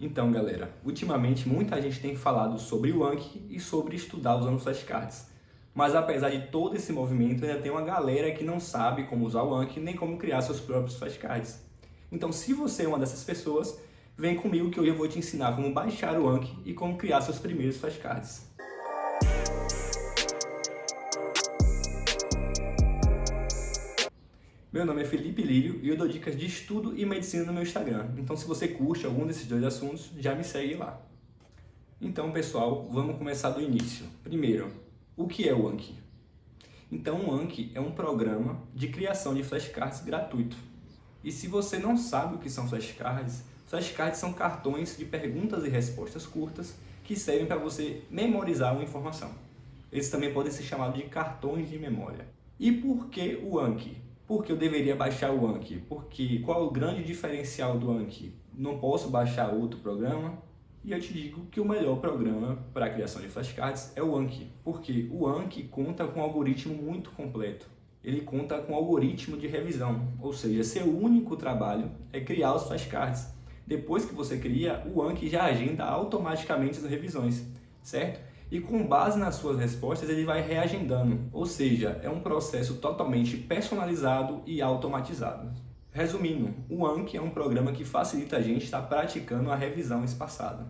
Então, galera, ultimamente muita gente tem falado sobre o Anki e sobre estudar usando flashcards. Mas apesar de todo esse movimento, ainda tem uma galera que não sabe como usar o Anki nem como criar seus próprios flashcards. Então, se você é uma dessas pessoas, vem comigo que hoje eu vou te ensinar como baixar o Anki e como criar seus primeiros flashcards. Meu nome é Felipe Lírio e eu dou dicas de estudo e medicina no meu Instagram. Então, se você curte algum desses dois assuntos, já me segue lá. Então, pessoal, vamos começar do início. Primeiro, o que é o Anki? Então, o Anki é um programa de criação de flashcards gratuito. E se você não sabe o que são flashcards, flashcards são cartões de perguntas e respostas curtas que servem para você memorizar uma informação. Eles também podem ser chamados de cartões de memória. E por que o Anki? Por que eu deveria baixar o Anki? Porque qual é o grande diferencial do Anki? Não posso baixar outro programa? E eu te digo que o melhor programa para a criação de flashcards é o Anki, porque o Anki conta com um algoritmo muito completo. Ele conta com um algoritmo de revisão, ou seja, seu único trabalho é criar os flashcards. Depois que você cria, o Anki já agenda automaticamente as revisões, certo? E com base nas suas respostas, ele vai reagendando, ou seja, é um processo totalmente personalizado e automatizado. Resumindo, o Anki é um programa que facilita a gente estar praticando a revisão espaçada.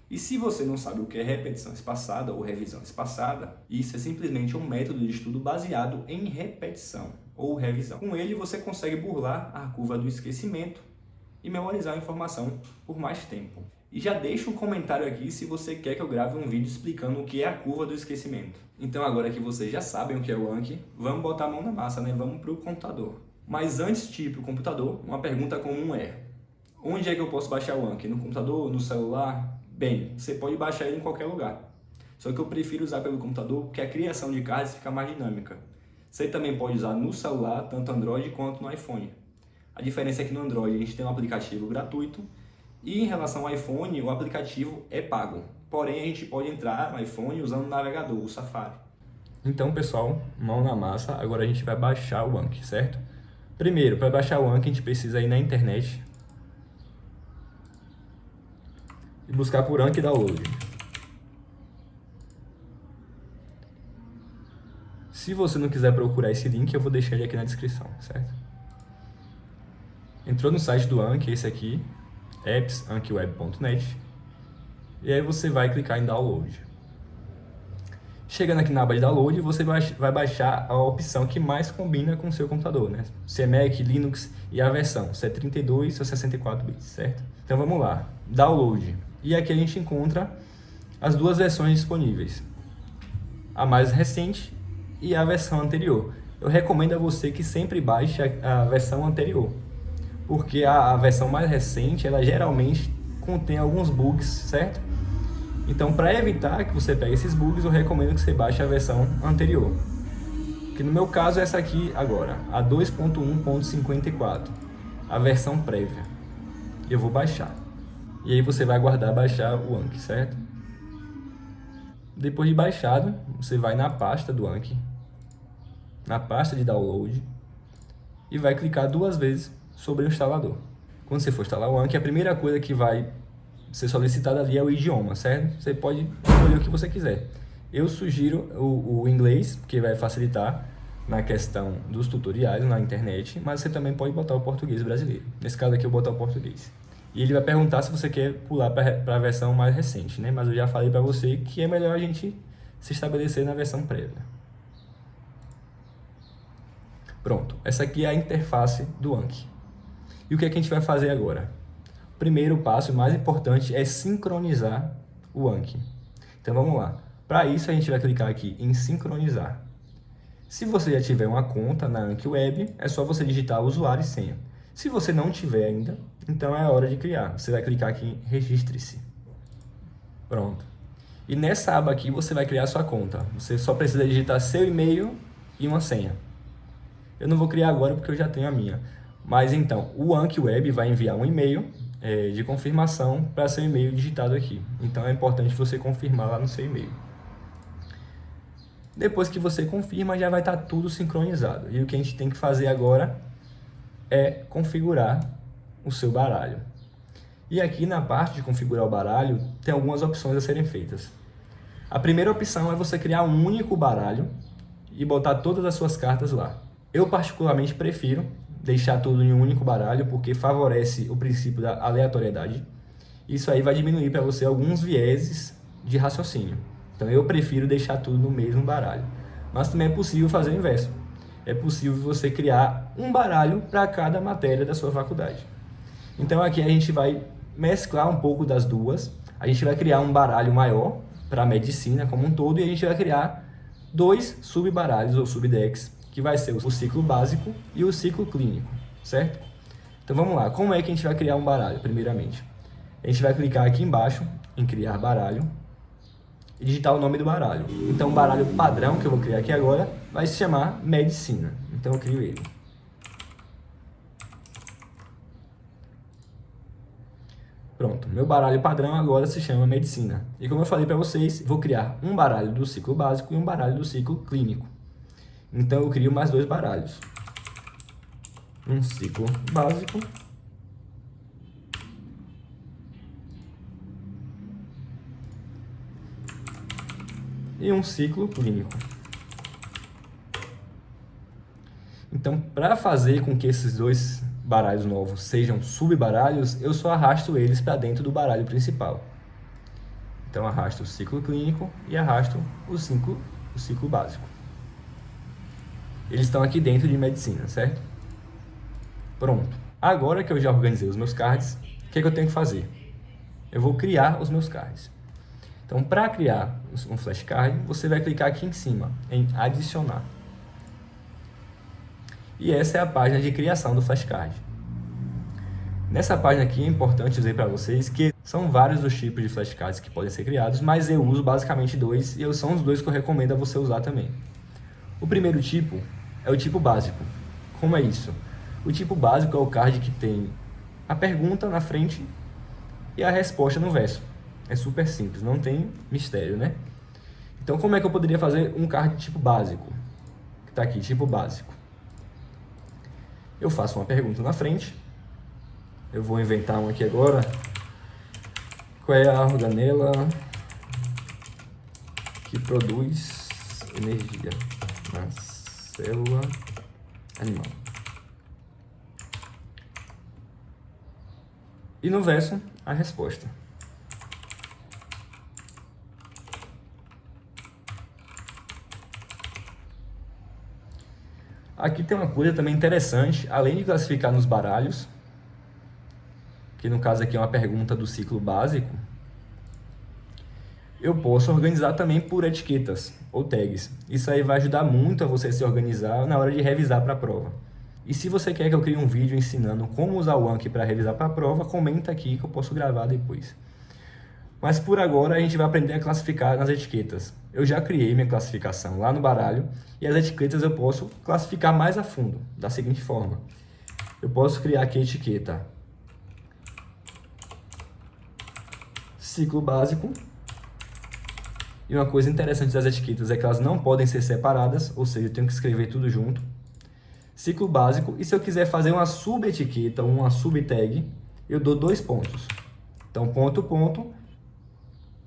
E se você não sabe o que é repetição espaçada ou revisão espaçada, isso é simplesmente um método de estudo baseado em repetição ou revisão. Com ele, você consegue burlar a curva do esquecimento e memorizar a informação por mais tempo. E já deixa um comentário aqui se você quer que eu grave um vídeo explicando o que é a curva do esquecimento. Então agora que vocês já sabem o que é o Anki, vamos botar a mão na massa, né? Vamos para o computador. Mas antes de ir para o computador, uma pergunta comum é: onde é que eu posso baixar o Anki? No computador? No celular? Bem, você pode baixar ele em qualquer lugar. Só que eu prefiro usar pelo computador porque a criação de cards fica mais dinâmica. Você também pode usar no celular, tanto Android quanto no iPhone. A diferença é que no Android a gente tem um aplicativo gratuito e em relação ao iPhone, o aplicativo é pago. Porém, a gente pode entrar no iPhone usando o navegador, o Safari. Então, pessoal, mão na massa, agora a gente vai baixar o Anki, certo? Primeiro, para baixar o Anki, a gente precisa ir na internet e buscar por Anki Download. Se você não quiser procurar esse link, eu vou deixar ele aqui na descrição, certo? Entrou no site do Anki, esse aqui, appsankiweb.net, e aí você vai clicar em Download. Chegando aqui na aba de Download, você vai baixar a opção que mais combina com o seu computador, né? Se é Mac, Linux e a versão, se é 32 ou 64 bits, certo? Então vamos lá, Download. E aqui a gente encontra as duas versões disponíveis, a mais recente e a versão anterior. Eu recomendo a você que sempre baixe a versão anterior, porque a versão mais recente, ela geralmente contém alguns bugs, certo? Então, para evitar que você pegue esses bugs, eu recomendo que você baixe a versão anterior. Que no meu caso é essa aqui agora, a 2.1.54, a versão prévia. Eu vou baixar. E aí você vai aguardar baixar o Anki, certo? Depois de baixado, você vai na pasta do Anki, na pasta de download, e vai clicar duas vezes sobre o instalador. Quando você for instalar o Anki, a primeira coisa que vai ser solicitada ali é o idioma, certo? Você pode escolher o que você quiser. Eu sugiro o inglês, porque vai facilitar na questão dos tutoriais na internet, mas você também pode botar o português brasileiro. Nesse caso aqui eu vou botar o português. E ele vai perguntar se você quer pular para a versão mais recente, né? Mas eu já falei para você que é melhor a gente se estabelecer na versão prévia. Pronto, essa aqui é a interface do Anki. E o que é que a gente vai fazer agora? O primeiro passo, mais importante, é sincronizar o Anki. Então vamos lá. Para isso a gente vai clicar aqui em sincronizar. Se você já tiver uma conta na Anki Web, é só você digitar usuário e senha. Se você não tiver ainda, então é a hora de criar. Você vai clicar aqui em registre-se. Pronto. E nessa aba aqui você vai criar sua conta. Você só precisa digitar seu e-mail e uma senha. Eu não vou criar agora porque eu já tenho a minha. Mas então, o Anki Web vai enviar um e-mail de confirmação para seu e-mail digitado aqui. Então é importante você confirmar lá no seu e-mail. Depois que você confirma, já vai estar tudo sincronizado. E o que a gente tem que fazer agora é configurar o seu baralho. E aqui na parte de configurar o baralho, tem algumas opções a serem feitas. A primeira opção é você criar um único baralho e botar todas as suas cartas lá. Eu particularmente prefiro deixar tudo em um único baralho porque favorece o princípio da aleatoriedade. Isso aí vai diminuir para você alguns vieses de raciocínio. Então eu prefiro deixar tudo no mesmo baralho. Mas também é possível fazer o inverso. É possível você criar um baralho para cada matéria da sua faculdade. Então aqui a gente vai mesclar um pouco das duas. A gente vai criar um baralho maior para a medicina como um todo e a gente vai criar 2 subbaralhos ou subdecks, que vai ser o ciclo básico e o ciclo clínico, certo? Então vamos lá, como é que a gente vai criar um baralho, primeiramente? A gente vai clicar aqui embaixo em criar baralho e digitar o nome do baralho. Então o baralho padrão que eu vou criar aqui agora vai se chamar medicina. Então eu crio ele. Pronto, meu baralho padrão agora se chama medicina. E como eu falei para vocês, vou criar um baralho do ciclo básico e um baralho do ciclo clínico. Então eu crio mais 2 baralhos. Um ciclo básico e um ciclo clínico. Então, para fazer com que esses 2 baralhos novos sejam subbaralhos, eu só arrasto eles para dentro do baralho principal. Então, arrasto o ciclo clínico e arrasto o ciclo básico. Eles estão aqui dentro de medicina, certo? Pronto. Agora que eu já organizei os meus cards, o que é que eu tenho que fazer? Eu vou criar os meus cards. Então, para criar um flashcard, você vai clicar aqui em cima, em adicionar. E essa é a página de criação do flashcard. Nessa página aqui é importante dizer para vocês que são vários os tipos de flashcards que podem ser criados, mas eu uso basicamente 2 e são os 2 que eu recomendo a você usar também. O primeiro tipo é o tipo básico. Como é isso? O tipo básico é o card que tem a pergunta na frente e a resposta no verso. É super simples, não tem mistério, né? Então, como é que eu poderia fazer um card de tipo básico? Que está aqui, tipo básico. Eu faço uma pergunta na frente. Eu vou inventar um aqui agora. Qual é a organela que produz energia na célula animal? E no verso, a resposta. Aqui tem uma coisa também interessante, além de classificar nos baralhos, que no caso aqui é uma pergunta do ciclo básico, eu posso organizar também por etiquetas ou tags. Isso aí vai ajudar muito a você se organizar na hora de revisar para a prova. E se você quer que eu crie um vídeo ensinando como usar o Anki para revisar para a prova, comenta aqui que eu posso gravar depois. Mas por agora a gente vai aprender a classificar nas etiquetas. Eu já criei minha classificação lá no baralho e as etiquetas eu posso classificar mais a fundo, da seguinte forma. Eu posso criar aqui a etiqueta ciclo básico. E uma coisa interessante das etiquetas é que elas não podem ser separadas, ou seja, eu tenho que escrever tudo junto. Ciclo básico, e se eu quiser fazer uma subetiqueta ou uma subtag, eu dou 2 pontos. Então, ponto, ponto,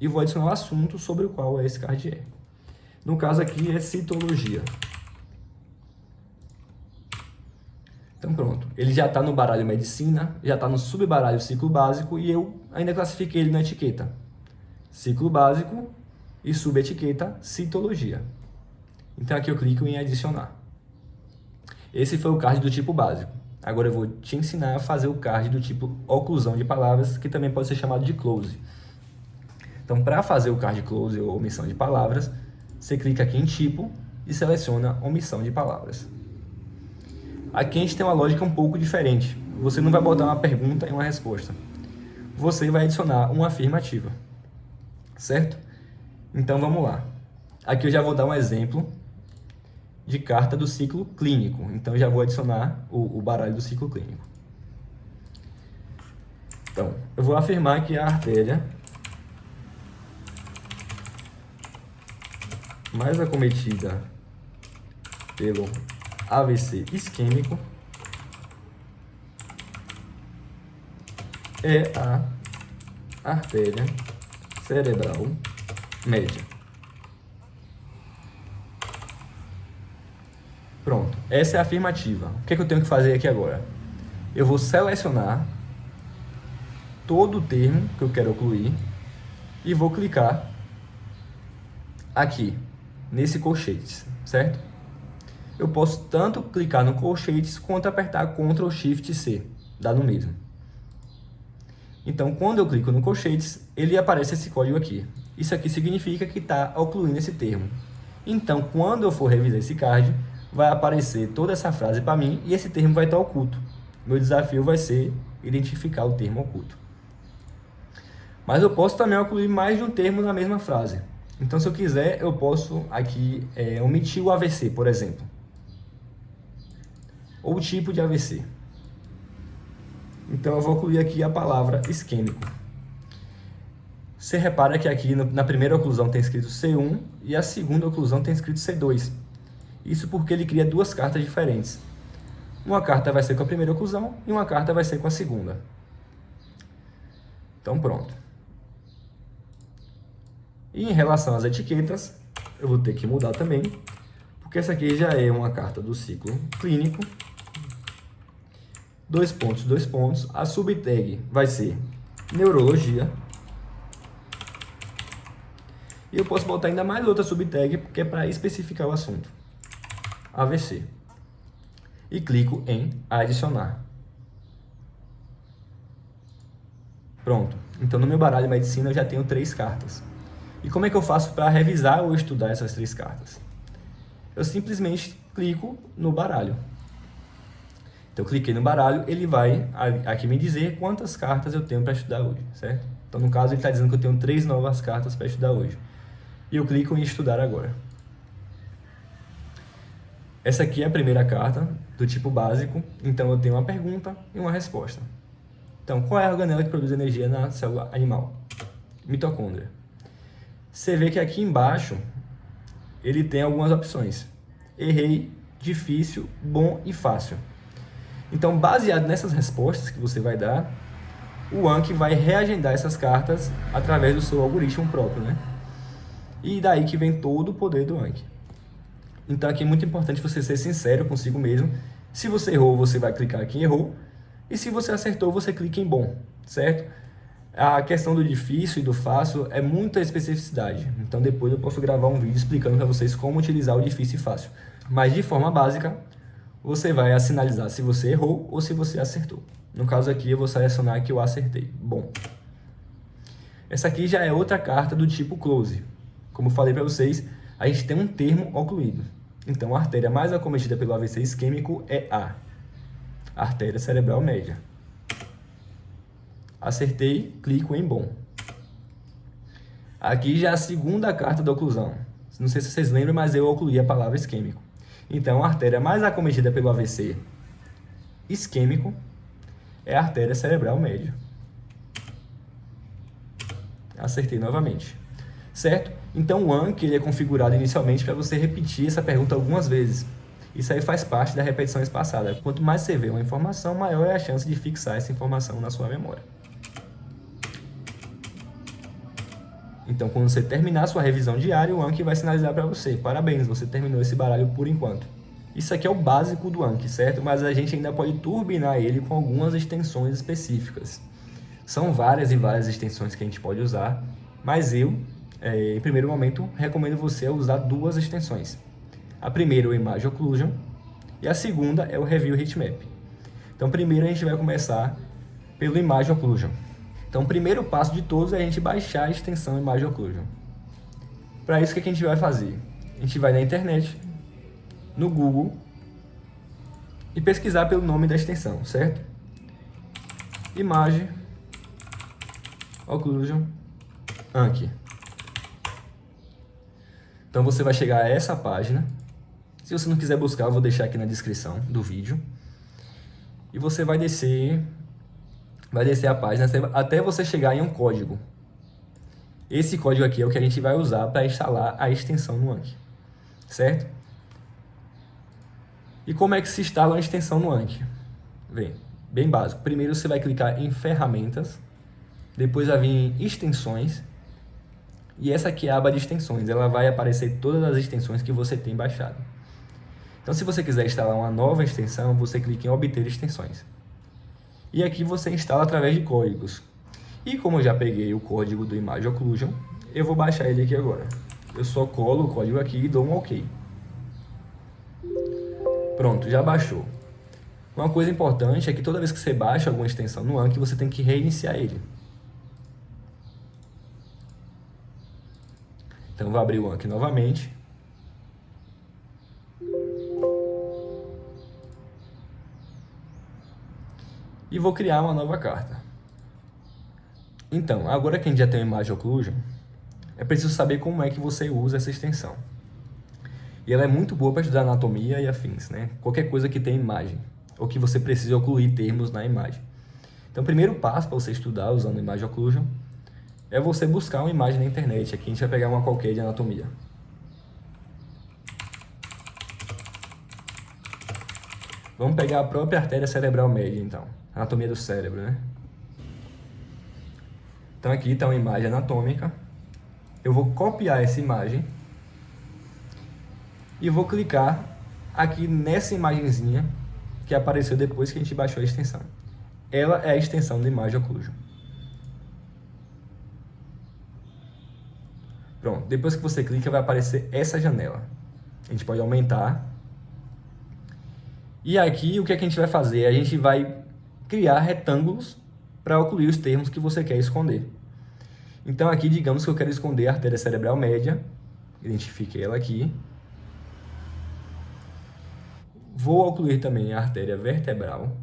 e vou adicionar o assunto sobre o qual esse card é. No caso aqui é citologia. Então pronto, ele já está no baralho medicina, já está no subbaralho ciclo básico e eu ainda classifiquei ele na etiqueta ciclo básico e subetiqueta citologia. Então aqui eu clico em adicionar. Esse foi o card do tipo básico. Agora eu vou te ensinar a fazer o card do tipo oclusão de palavras, que também pode ser chamado de close. Então, para fazer o card close ou omissão de palavras, você clica aqui em tipo e seleciona omissão de palavras. Aqui a gente tem uma lógica um pouco diferente. Você não vai botar uma pergunta e uma resposta. Você vai adicionar uma afirmativa, certo? Então, vamos lá. Aqui eu já vou dar um exemplo de carta do ciclo clínico. Então, eu já vou adicionar o baralho do ciclo clínico. Então, eu vou afirmar que a artéria mais acometida pelo AVC isquêmico é a artéria cerebral média. Pronto, essa é a afirmativa. O que é que eu tenho que fazer aqui agora? Eu vou selecionar todo o termo que eu quero ocluir e vou clicar aqui, nesse colchetes, certo? Eu posso tanto clicar no colchetes quanto apertar Ctrl Shift C, dá no mesmo. Então, quando eu clico no colchetes, ele aparece esse código aqui. Isso aqui significa que está ocluindo esse termo. Então, quando eu for revisar esse card, vai aparecer toda essa frase para mim e esse termo vai estar oculto. Meu desafio vai ser identificar o termo oculto. Mas eu posso também ocluir mais de um termo na mesma frase. Então, se eu quiser, eu posso aqui omitir o AVC, por exemplo. Ou o tipo de AVC. Então, eu vou ocluir aqui a palavra isquêmico. Você repara que aqui na primeira oclusão tem escrito C1 e a segunda oclusão tem escrito C2. Isso porque ele cria duas cartas diferentes. Uma carta vai ser com a primeira oclusão e uma carta vai ser com a segunda. Então, pronto. E em relação às etiquetas, eu vou ter que mudar também, porque essa aqui já é uma carta do ciclo clínico. 2 pontos, 2 pontos. A subtag vai ser neurologia. E eu posso botar ainda mais outra subtag, porque é para especificar o assunto. AVC. E clico em adicionar. Pronto. Então, no meu baralho de medicina, eu já tenho 3 cartas. E como é que eu faço para revisar ou estudar essas 3 cartas? Eu simplesmente clico no baralho. Então, eu cliquei no baralho, ele vai aqui me dizer quantas cartas eu tenho para estudar hoje, certo? Então, no caso, ele está dizendo que eu tenho 3 novas cartas para estudar hoje. E eu clico em estudar agora. Essa aqui é a primeira carta do tipo básico, então eu tenho uma pergunta e uma resposta. Então, qual é a organela que produz energia na célula animal? Mitocôndria. Você vê que aqui embaixo ele tem algumas opções. Errei, difícil, bom e fácil. Então, baseado nessas respostas que você vai dar, o Anki vai reagendar essas cartas através do seu algoritmo próprio, né? E daí que vem todo o poder do Anki. Então, aqui é muito importante você ser sincero consigo mesmo. Se você errou, você vai clicar aqui em errou. E se você acertou, você clica em bom, certo? A questão do difícil e do fácil é muita especificidade. Então, depois eu posso gravar um vídeo explicando para vocês como utilizar o difícil e fácil. Mas, de forma básica, você vai sinalizar se você errou ou se você acertou. No caso aqui, eu vou selecionar que eu acertei. Bom. Essa aqui já é outra carta do tipo close. Como eu falei para vocês, a gente tem um termo ocluído. Então, a artéria mais acometida pelo AVC isquêmico é A. Artéria cerebral média. Acertei, clico em bom. Aqui já é a segunda carta da oclusão. Não sei se vocês lembram, mas eu ocluí a palavra isquêmico. Então, a artéria mais acometida pelo AVC isquêmico é a artéria cerebral média. Acertei novamente. Certo? Então, o Anki ele é configurado inicialmente para você repetir essa pergunta algumas vezes. Isso aí faz parte da repetição espaçada. Quanto mais você vê uma informação, maior é a chance de fixar essa informação na sua memória. Então, quando você terminar a sua revisão diária, o Anki vai sinalizar para você: parabéns, você terminou esse baralho por enquanto. Isso aqui é o básico do Anki, certo? Mas a gente ainda pode turbinar ele com algumas extensões específicas. São várias e várias extensões que a gente pode usar, mas eu, em primeiro momento, recomendo você usar 2 extensões. A primeira é o Image Occlusion e a segunda é o Review Heatmap. Então, primeiro a gente vai começar pelo Image Occlusion. Então, o primeiro passo de todos é a gente baixar a extensão Image Occlusion. Para isso, o que a gente vai fazer? A gente vai na internet, no Google, e pesquisar pelo nome da extensão, certo? Image Occlusion Anki. Então, você vai chegar a essa página. Se você não quiser buscar, eu vou deixar aqui na descrição do vídeo. E você vai descer a página até você chegar em um código. Esse código aqui é o que a gente vai usar para instalar a extensão no Anki, certo? E como é que se instala uma extensão no Anki? Bem básico. Primeiro você vai clicar em ferramentas. Depois vai vir extensões. E essa aqui é a aba de extensões. Ela vai aparecer todas as extensões que você tem baixado. Então, se você quiser instalar uma nova extensão, você clica em obter extensões. E aqui você instala através de códigos. E como eu já peguei o código do Image Occlusion, eu vou baixar ele aqui agora. Eu só colo o código aqui e dou um OK. Pronto, já baixou. Uma coisa importante é que toda vez que você baixa alguma extensão no Anki, você tem que reiniciar ele. Então, vou abrir o Anki novamente. E vou criar uma nova carta. Então, agora que a gente já tem o Image Occlusion, é preciso saber como é que você usa essa extensão. E ela é muito boa para estudar anatomia e afins, né? Qualquer coisa que tenha imagem, ou que você precise ocluir termos na imagem. Então, o primeiro passo para você estudar usando o Image Occlusion é você buscar uma imagem na internet. Aqui a gente vai pegar uma qualquer de anatomia. Vamos pegar a própria artéria cerebral média, então. Anatomia do cérebro, né? Então aqui está uma imagem anatômica. Eu vou copiar essa imagem e vou clicar aqui nessa imagenzinha que apareceu depois que a gente baixou a extensão. Ela é a extensão do Image Occlusion. Pronto, depois que você clica vai aparecer essa janela. A gente pode aumentar. E aqui o que a gente vai fazer? A gente vai criar retângulos para ocluir os termos que você quer esconder. Então aqui, digamos que eu quero esconder a artéria cerebral média. Identifiquei ela aqui. Vou ocluir também a artéria vertebral.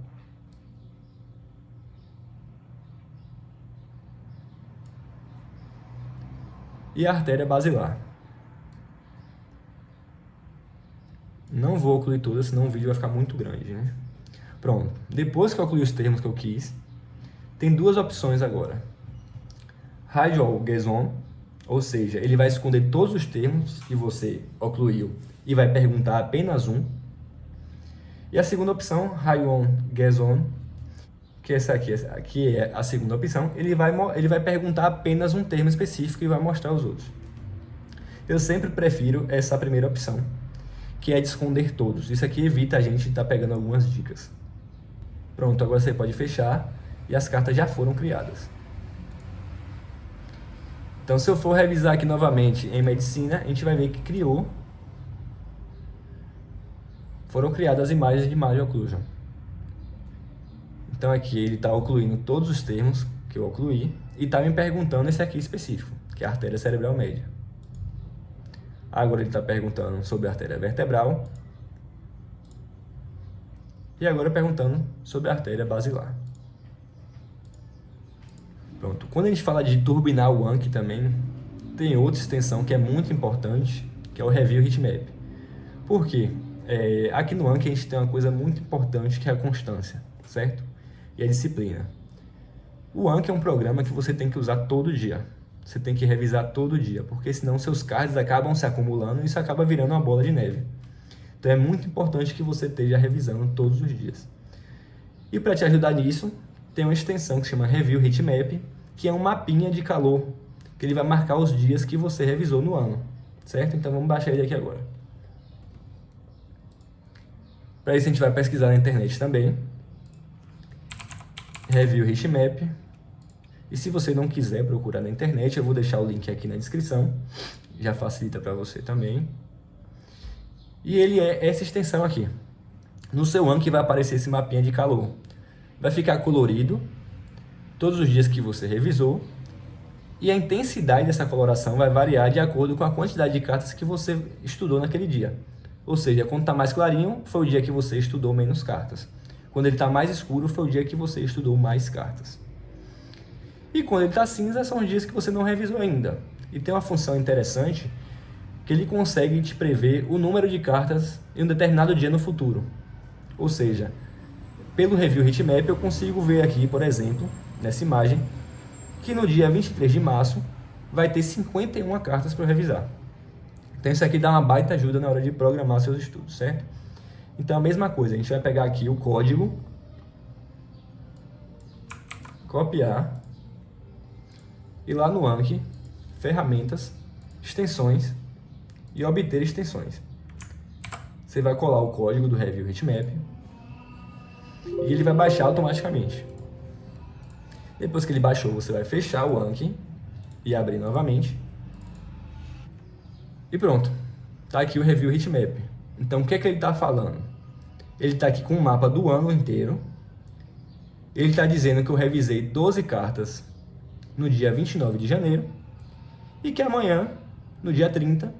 E a artéria basilar. Não vou ocluir todas, senão o vídeo vai ficar muito grande, né? Pronto. Depois que eu ocluí os termos que eu quis, tem duas opções agora. Radial Guesson, ou seja, ele vai esconder todos os termos que você ocluiu e vai perguntar apenas um. E a segunda opção, Radial Guesson, que essa aqui é a segunda opção, ele vai perguntar apenas um termo específico e vai mostrar os outros. Eu sempre prefiro essa primeira opção, que é de esconder todos. Isso aqui evita a gente estar pegando algumas dicas. Pronto, agora você pode fechar e as cartas já foram criadas. Então, se eu for revisar aqui novamente em medicina, a gente vai ver que foram criadas as imagens de Image Occlusion. Então aqui ele está ocluindo todos os termos que eu ocluí e está me perguntando esse aqui específico, que é a artéria cerebral média. Agora ele está perguntando sobre a artéria vertebral. E agora perguntando sobre a artéria basilar. Pronto. Quando a gente fala de turbinar o Anki também, tem outra extensão que é muito importante, que é o Review Heatmap. Por quê? Aqui no Anki a gente tem uma coisa muito importante que é a constância, certo? E a disciplina. O Anki é um programa que você tem que usar todo dia. Você tem que revisar todo dia, porque senão seus cards acabam se acumulando e isso acaba virando uma bola de neve. Então é muito importante que você esteja revisando todos os dias. E para te ajudar nisso, tem uma extensão que se chama Review Heatmap, que é um mapinha de calor, que ele vai marcar os dias que você revisou no ano, certo? Então vamos baixar ele aqui agora. Para isso a gente vai pesquisar na internet também. Review Heatmap. E se você não quiser procurar na internet, eu vou deixar o link aqui na descrição. Já facilita para você também. E ele é essa extensão aqui. No seu Anki vai aparecer esse mapinha de calor. Vai ficar colorido todos os dias que você revisou. E a intensidade dessa coloração vai variar de acordo com a quantidade de cartas que você estudou naquele dia. Ou seja, quando está mais clarinho, foi o dia que você estudou menos cartas. Quando ele está mais escuro, foi o dia que você estudou mais cartas. E quando ele está cinza, são os dias que você não revisou ainda. E tem uma função interessante, que ele consegue te prever o número de cartas em um determinado dia no futuro. Ou seja, pelo Review Heatmap eu consigo ver aqui, por exemplo, nessa imagem, que no dia 23 de março vai ter 51 cartas para eu revisar. Então isso aqui dá uma baita ajuda na hora de programar seus estudos, certo? Então a mesma coisa, a gente vai pegar aqui o código, copiar ir lá no Anki, ferramentas, extensões e obter extensões. Você vai colar o código do Review Heatmap e ele vai baixar automaticamente. Depois que ele baixou, você vai fechar o Anki e abrir novamente. E pronto, tá aqui o Review Heatmap. Então o que é que ele está falando? Ele está aqui com o mapa do ano inteiro. Ele está dizendo que eu revisei 12 cartas no dia 29 de janeiro e que amanhã, no dia 30,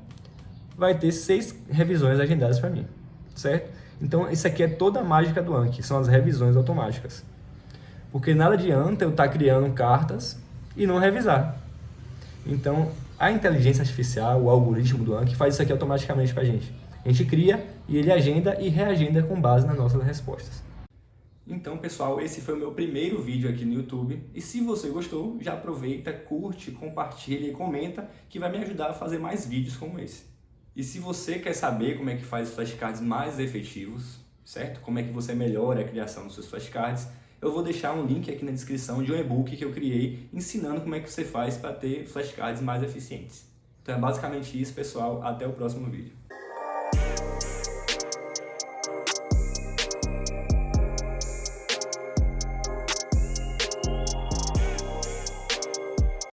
vai ter 6 revisões agendadas para mim, certo? Então isso aqui é toda a mágica do Anki, são as revisões automáticas. Porque nada adianta eu estar criando cartas e não revisar. Então a inteligência artificial, o algoritmo do Anki faz isso aqui automaticamente para a gente. A gente cria e ele agenda e reagenda com base nas nossas respostas. Então, pessoal, esse foi o meu primeiro vídeo aqui no YouTube. E se você gostou, já aproveita, curte, compartilha e comenta, que vai me ajudar a fazer mais vídeos como esse. E se você quer saber como é que faz flashcards mais efetivos, certo? Como é que você melhora a criação dos seus flashcards, eu vou deixar um link aqui na descrição de um e-book que eu criei ensinando como é que você faz para ter flashcards mais eficientes. Então é basicamente isso, pessoal. Até o próximo vídeo.